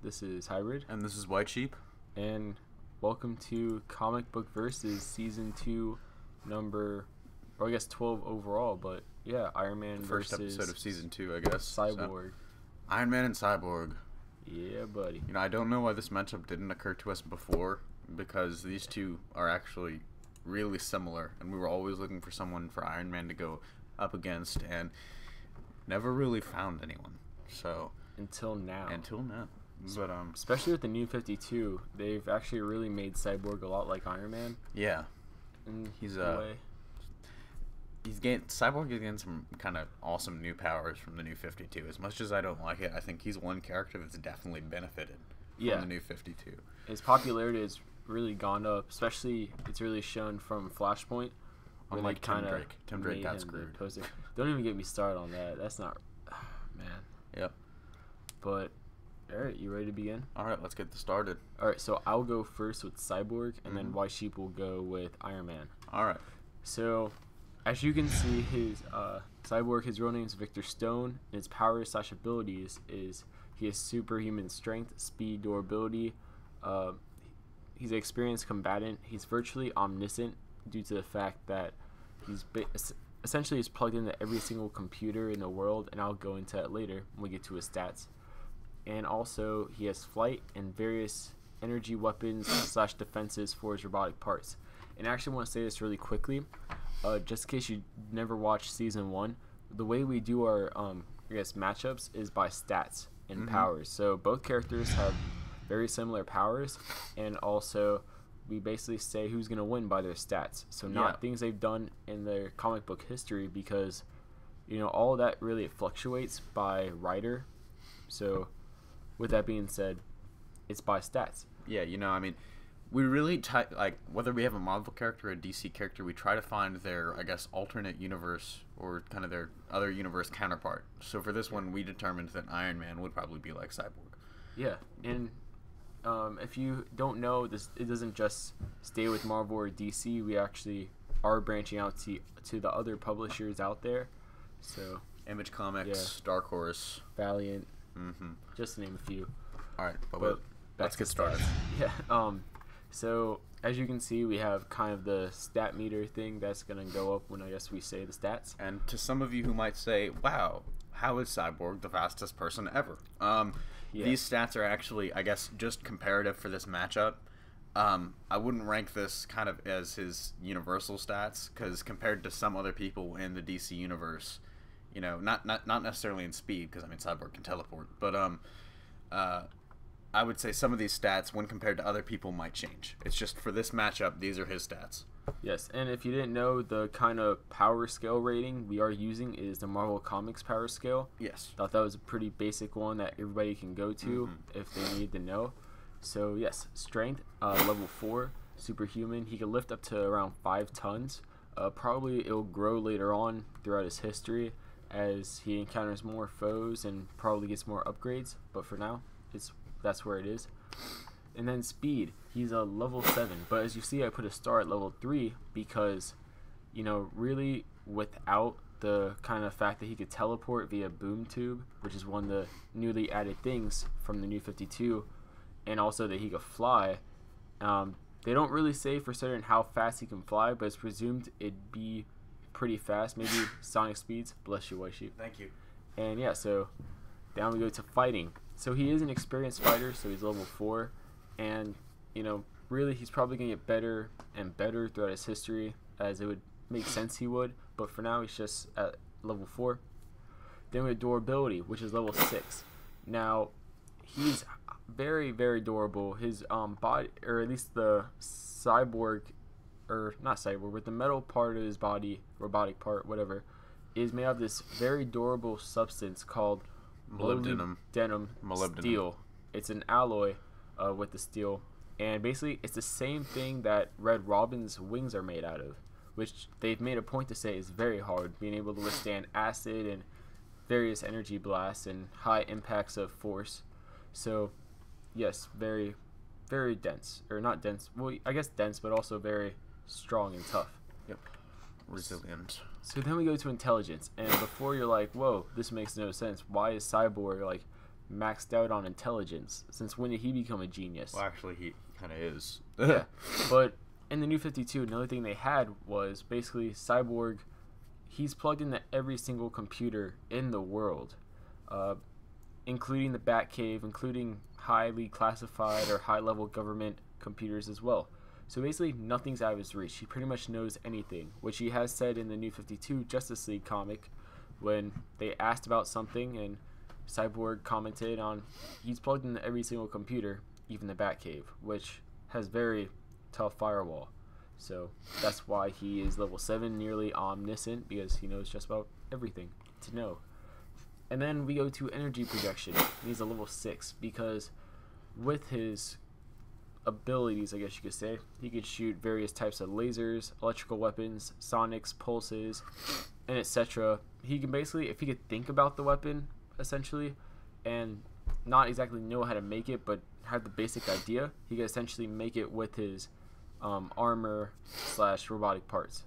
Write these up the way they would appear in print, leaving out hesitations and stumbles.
This is Hybrid, And this is White Sheep. and welcome to Comic Book Versus Season 2, or I guess 12 overall, but yeah, Iron Man First versus episode of Season 2, I guess. Cyborg. So, Iron Man and Cyborg. Yeah, buddy. You know, I don't know why this matchup didn't occur to us before, because these two are actually really similar, and we were always looking for someone for Iron Man to go up against, and never really found anyone. So Until now. But Especially with the New 52, they've actually really made Cyborg a lot like Iron Man. yeah, In he's a way. Cyborg is getting some kind of awesome new powers from the New 52. As much as I don't like it, I think he's one character that's definitely benefited from the New 52. His popularity has really gone up, especially it's really shown from Flashpoint. Where Unlike they kinda Tim Drake got made him the screwed. poster. Don't even get me started on that. That's not, man. Yep. But all right, you ready to begin? All right, let's get this started. All right, so I'll go first with Cyborg, and then Mhm. White Sheep will go with Iron Man. All right. So, as you can see, his Cyborg, his real name is Victor Stone, and his powers/abilities is he has superhuman strength, speed, durability. He's an experienced combatant. He's virtually omniscient due to the fact that essentially he's plugged into every single computer in the world, and I'll go into that later when we get to his stats. And also, he has flight and various energy weapons/defenses for his robotic parts. And I actually want to say this really quickly, just in case you never watched Season 1. The way we do our, matchups is by stats and powers. So both characters have very similar powers, and also we basically say who's going to win by their stats. So not things they've done in their comic book history, because, all of that really fluctuates by writer. So with that being said, it's by stats. Yeah, we really whether we have a Marvel character or a DC character, we try to find their, alternate universe or kind of their other universe counterpart. So for this one, we determined that Iron Man would probably be like Cyborg. Yeah, and if you don't know, it doesn't just stay with Marvel or DC. We actually are branching out to the other publishers out there. So Image Comics, Dark Horse, Valiant, just to name a few. All right, but let's get started. Yeah. So as you can see, we have kind of the stat meter thing that's gonna go up when we say the stats. And to some of you who might say, "Wow, how is Cyborg the fastest person ever?" These stats are actually, just comparative for this matchup. I wouldn't rank this kind of as his universal stats, because compared to some other people in the DC universe, not necessarily in speed, because Cyborg can teleport, but I would say some of these stats, when compared to other people, might change. It's just for this matchup, these are his stats. Yes, and if you didn't know, the kind of power scale rating we are using is the Marvel Comics power scale. Yes. Thought that was a pretty basic one that everybody can go to if they need to know. So yes, strength, level 4, superhuman. He can lift up to around 5 tons. Probably it'll grow later on throughout his history as he encounters more foes and probably gets more upgrades. But for now, that's where it is. And then speed, he's a level 7, but as you see, I put a star at level 3 because, really without the kind of fact that he could teleport via boom tube, which is one of the newly added things from the New 52, and also that he could fly. They don't really say for certain how fast he can fly, but it's presumed it'd be pretty fast, maybe sonic speeds. Bless you, White Sheep. Thank you. And yeah, so down we go to fighting. So he is an experienced fighter, so he's level 4. And, really he's probably going to get better and better throughout his history, as it would make sense he would. But for now, he's just at level 4. Then we have durability, which is level 6. Now, he's very, very durable. His body, or at least the cyborg, or not cyborg, but the metal part of his body, robotic part, whatever, is made of this very durable substance called molybdenum steel. It's an alloy with the steel, and basically it's the same thing that Red Robin's wings are made out of, which they've made a point to say is very hard, being able to withstand acid and various energy blasts and high impacts of force. So yes, very, very dense, or not dense, well, I guess dense, but also very strong and tough. Yep. Resilient. So then we go to intelligence, and before you're like, whoa, this makes no sense, why is Cyborg maxed out on intelligence. Since when did he become a genius? Well, actually, he kind of is. Yeah, but in the New 52, another thing they had was basically Cyborg. He's plugged into every single computer in the world, including the Batcave, including highly classified or high-level government computers as well. So basically, nothing's out of his reach. He pretty much knows anything, which he has said in the New 52 Justice League comic when they asked about something and Cyborg commented on he's plugged into every single computer, even the Batcave, which has very tough firewall. So that's why he is level 7, nearly omniscient, because he knows just about everything to know. And then we go to energy projection. He's a level 6 because with his abilities, I guess you could say, he could shoot various types of lasers, electrical weapons, sonics, pulses, and etc. He can basically, if he could think about the weapon, essentially, and not exactly know how to make it, but have the basic idea, he could essentially make it with his armor / robotic parts.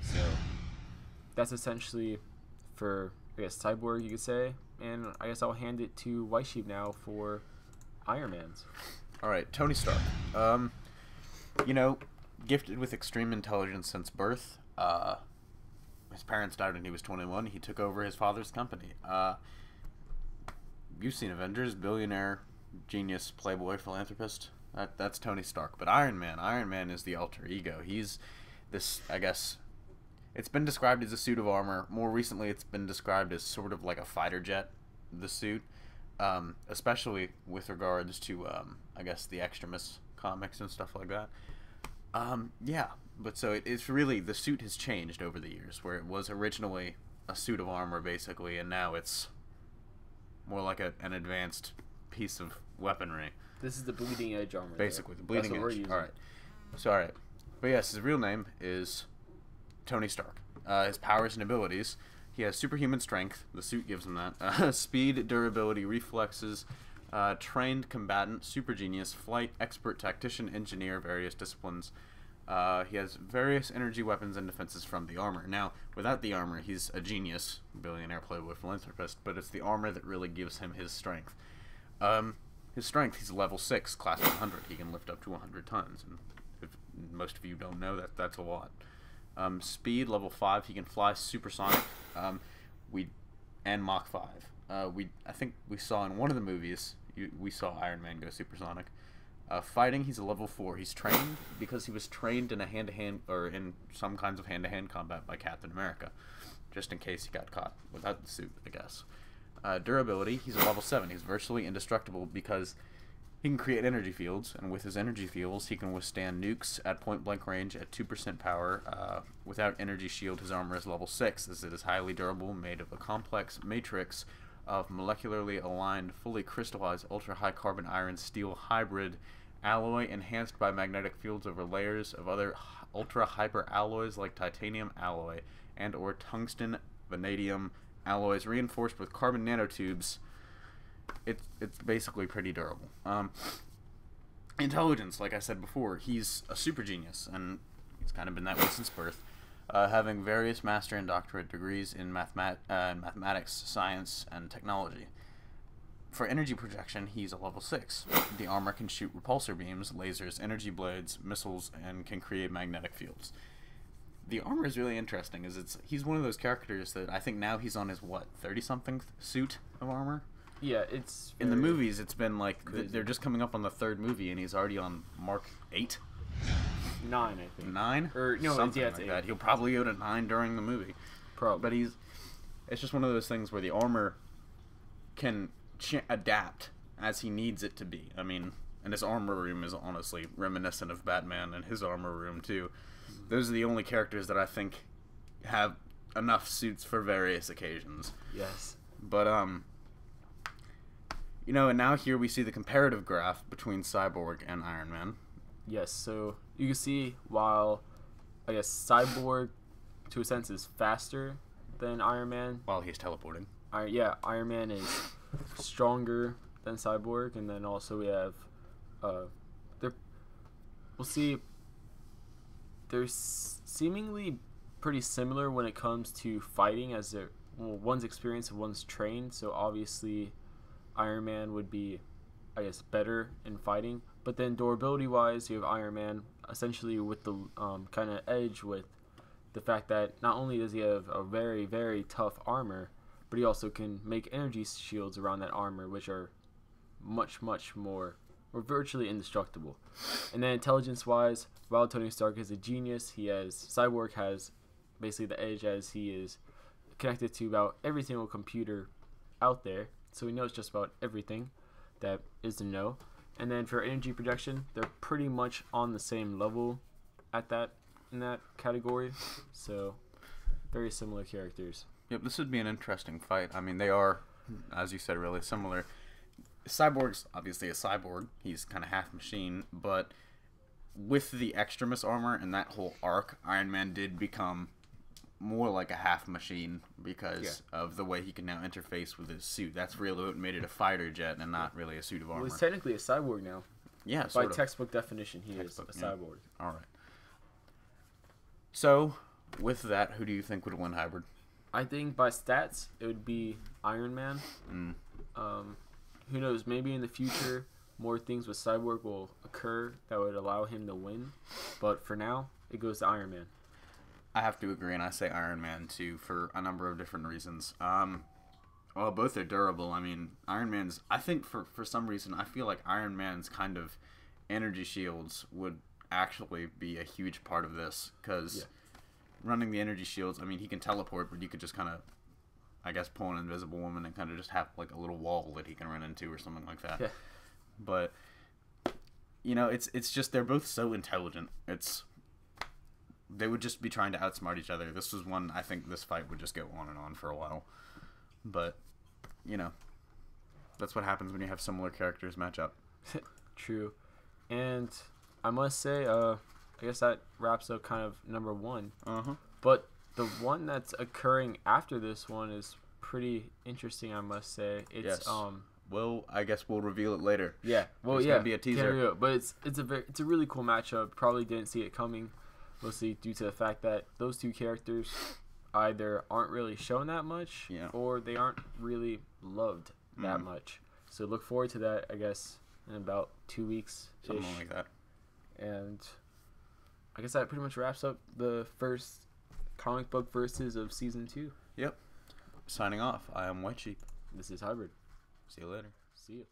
So that's essentially for, I guess, Cyborg, you could say. And I guess I'll hand it to White Sheep now for Iron Man's. All right, Tony Stark. Gifted with extreme intelligence since birth. His parents died when he was 21. He took over his father's company. You've seen Avengers, billionaire, genius, playboy, philanthropist. That's Tony Stark. But Iron Man is the alter ego. He's this, I guess, it's been described as a suit of armor. More recently, it's been described as sort of like a fighter jet, the suit, especially with regards to, I guess, the Extremis comics and stuff like that. But so it's really, the suit has changed over the years, where it was originally a suit of armor, basically, and now it's more like an advanced piece of weaponry. This is the bleeding edge armor. Basically, the bleeding edge. All right. But yes, his real name is Tony Stark. His powers and abilities: he has superhuman strength. The suit gives him that. Speed, durability, reflexes, trained combatant, super genius, flight, expert tactician, engineer, various disciplines. He has various energy weapons and defenses from the armor. Now, without the armor, he's a genius, billionaire, playboy, philanthropist, but it's the armor that really gives him his strength. His strength, he's level 6, class 100. He can lift up to 100 tons, and if most of you don't know that, that's a lot. Speed, level 5, he can fly supersonic, and Mach 5. I think we saw in one of the movies, we saw Iron Man go supersonic. Fighting, he's a level 4. He's trained because he was trained in a hand-to-hand, or in some kinds of hand-to-hand combat by Captain America, just in case he got caught without the suit, I guess. Durability, he's a level 7. He's virtually indestructible because he can create energy fields, and with his energy fields, he can withstand nukes at point-blank range at 2% power. Without energy shield, his armor is level 6, as it is highly durable, made of a complex matrix of molecularly aligned, fully crystallized, ultra-high carbon iron steel hybrid alloy enhanced by magnetic fields over layers of other ultra-hyper alloys like titanium alloy and or tungsten vanadium alloys reinforced with carbon nanotubes. It's basically pretty durable. Intelligence, like I said before, he's a super genius, and he's kind of been that way since birth. Having various master and doctorate degrees in mathematics, science, and technology. For energy projection, he's a level 6. The armor can shoot repulsor beams, lasers, energy blades, missiles, and can create magnetic fields. The armor is really interesting, as he's one of those characters that I think now he's on his, 30-something suit of armor? Yeah, it's... In the movies, it's been like, they're just coming up on the 3rd movie, and he's already on Mark 8? 9, I think. 9? Or no, something it's like 8. that. He'll probably go to 9 during the movie. Probably. But it's just one of those things where the armor can adapt as he needs it to be. I mean, and his armor room is honestly reminiscent of Batman and his armor room too. Those are the only characters that I think have enough suits for various occasions. Yes. But and now here we see the comparative graph between Cyborg and Iron Man. Yes, so you can see while, I guess, Cyborg, to a sense, is faster than Iron Man. While he's teleporting. Iron Man is stronger than Cyborg, and then also we have, we'll see, they're seemingly pretty similar when it comes to fighting, as one's experienced and one's trained, so obviously Iron Man would be, I guess, better in fighting. But then durability wise, you have Iron Man essentially with the kind of edge with the fact that not only does he have a very, very tough armor, but he also can make energy shields around that armor, which are much, much more, or virtually indestructible. And then intelligence wise, while Tony Stark is a genius, Cyborg has basically the edge as he is connected to about every single computer out there, so he knows just about everything that is to know. And then for energy projection, they're pretty much on the same level in that category, so very similar characters. Yep, this would be an interesting fight. I mean, they are, as you said, really similar. Cyborg's obviously a cyborg. He's kind of half machine, but with the Extremis armor and that whole arc, Iron Man did become more like a half machine because of the way he can now interface with his suit. That's really what made it a fighter jet and not really a suit of armor. Well, he's technically a cyborg now. Yeah, by textbook definition, he is a cyborg. All right. So, with that, who do you think would win hybrid? I think by stats, it would be Iron Man. Who knows? Maybe in the future, more things with Cyborg will occur that would allow him to win. But for now, it goes to Iron Man. I have to agree, and I say Iron Man, too, for a number of different reasons. Well, both are durable. I mean, Iron Man's... I think for some reason, I feel like Iron Man's kind of energy shields would actually be a huge part of this, because running the energy shields, I mean, he can teleport, but you could just kind of, I guess, pull an invisible woman and kind of just have, like, a little wall that he can run into or something like that. Yeah. But, you know, it's just, they're both so intelligent. They would just be trying to outsmart each other. This was one, I think this fight would just go on and on for a while. But, you know, that's what happens when you have similar characters match up. True. And I must say, I guess that wraps up kind of number one. But the one that's occurring after this one is pretty interesting, I must say. It's well, I guess we'll reveal it later. Yeah. Well, it's gonna be a teaser. But it's a really cool matchup. Probably didn't see it coming, mostly due to the fact that those two characters either aren't really shown that much, or they aren't really loved that much. So look forward to that, I guess, in about 2 weeks. Something like that. And I guess that pretty much wraps up the first comic book versus of season 2. Yep. Signing off. I am White Sheep. This is Hybrid. See you later. See you.